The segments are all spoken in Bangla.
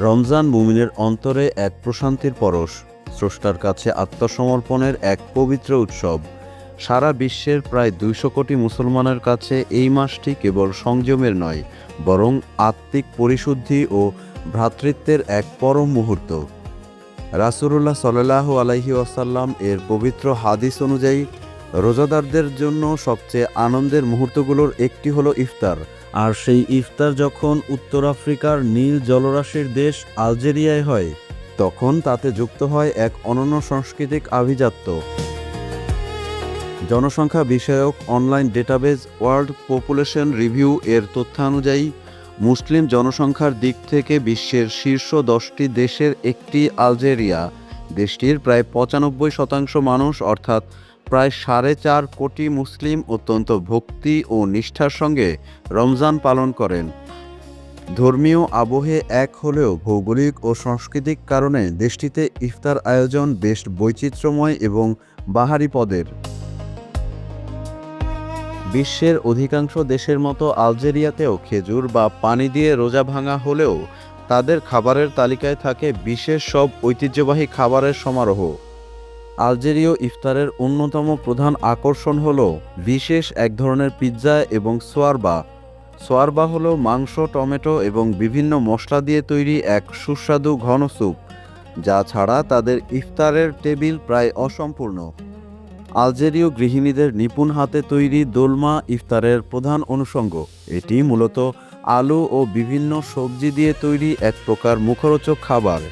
রমজান মুমিনের অন্তরে এক প্রশান্তির পরশ, স্রষ্টার কাছে আত্মসমর্পণের এক পবিত্র উৎসব। সারা বিশ্বের প্রায় ২০০ কোটি মুসলমানের কাছে এই মাসটি কেবল সংযমের নয়, বরং আত্মিক পরিশুদ্ধি ও ভ্রাতৃত্বের এক পরম মুহূর্ত। রাসূলুল্লাহ সাল্লাল্লাহু আলাইহি ওয়াসাল্লাম এর পবিত্র হাদিস অনুযায়ী রোজাদারদের জন্য সবচেয়ে আনন্দের মুহূর্তগুলোর একটি হলো ইফতার। আর সেই ইফতার যখন উত্তর আফ্রিকার নীল জলরাশির দেশ আলজেরিয়ায় হয়, তখন তাতে যুক্ত হয় এক অনন্য সাংস্কৃতিক আভিজাত্য। জনসংখ্যা বিষয়ক online database world population review এর তথ্যানুযায়ী মুসলিম জনসংখ্যার দিক থেকে বিশ্বের শীর্ষ 10টি দেশের একটি আলজেরিয়া। দেশটির প্রায় 95% মানুষ অর্থাৎ প্রায় 4.5 কোটি মুসলিম অত্যন্ত ভক্তি ও নিষ্ঠার সঙ্গে রমজান পালন করেন। ধর্মীয় আবহে এক হলেও ভৌগোলিক ও সাংস্কৃতিক কারণে দেশটিতে ইফতার আয়োজন বেশ বৈচিত্র্যময় এবং বাহারি পদের। বিশ্বের অধিকাংশ দেশের মতো আলজেরিয়াতেও খেজুর বা পানি দিয়ে রোজা ভাঙা হলেও তাদের খাবারের তালিকায় থাকে বিশেষ সব ঐতিহ্যবাহী খাবারের সমারোহ। আলজেরীয় ইফতারের অন্যতম প্রধান আকর্ষণ হল বিশেষ এক ধরনের পিৎজা এবং সোয়ারবা। সোয়ারবা হলো মাংস, টমেটো এবং বিভিন্ন মশলা দিয়ে তৈরি এক সুস্বাদু ঘন স্যুপ, যা ছাড়া তাদের ইফতারের টেবিল প্রায় অসম্পূর্ণ। আলজেরীয় গৃহিণীদের নিপুণ হাতে তৈরি দোলমা ইফতারের প্রধান অনুষঙ্গ। এটি মূলত আলু ও বিভিন্ন সবজি দিয়ে তৈরি এক প্রকার মুখরোচক খাবার।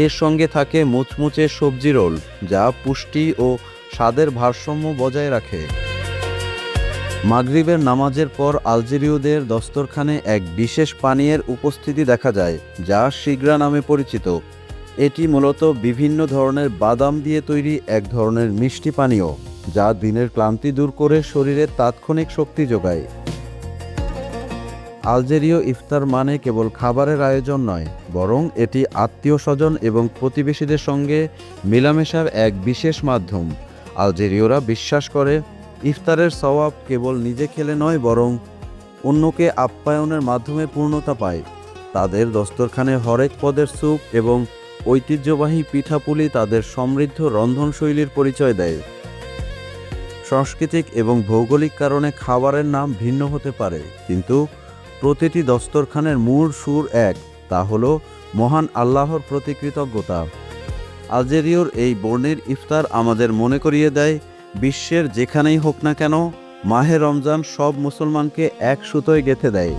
এর সঙ্গে থাকে মুচমুচে সবজি রোল, যা পুষ্টি ও স্বাদের ভারসাম্য বজায় রাখে। মাগরিবের নামাজের পর আলজেরীয়দের দস্তরখানে এক বিশেষ পানীয়ের উপস্থিতি দেখা যায়, যা সিগরা নামে পরিচিত। এটি মূলত বিভিন্ন ধরনের বাদাম দিয়ে তৈরি এক ধরনের মিষ্টি পানীয়, যা দিনের ক্লান্তি দূর করে শরীরে তাৎক্ষণিক শক্তি যোগায়। আলজেরীয় ইফতার মানে কেবল খাবারের আয়োজন নয়, বরং এটি আত্মীয় স্বজন এবং প্রতিবেশীদের সঙ্গে মেলামেশার এক বিশেষ মাধ্যম। আলজেরীয়রা বিশ্বাস করে ইফতারের সওয়াব কেবল নিজে খেলে নয়, বরং অন্যকে আপ্যায়নের মাধ্যমে পূর্ণতা পায়। তাদের দস্তরখানে হরেক পদের স্যুপ এবং ঐতিহ্যবাহী পিঠাপুলি তাদের সমৃদ্ধ রন্ধনশৈলীর পরিচয় দেয়। সাংস্কৃতিক এবং ভৌগোলিক কারণে খাবারের নাম ভিন্ন হতে পারে, কিন্তু প্রতিটি দস্তরখানের মূল সুর এক, তা হলো মহান আল্লাহর প্রতি কৃতজ্ঞতা। আলজেরীয়র এই বর্ণিল ইফতার আমাদের মনে করিয়ে দেয়, বিশ্বের যেখানেই হোক না কেন, মাহে রমজান সব মুসলমানকে এক সুতোয় গেঁথে দেয়।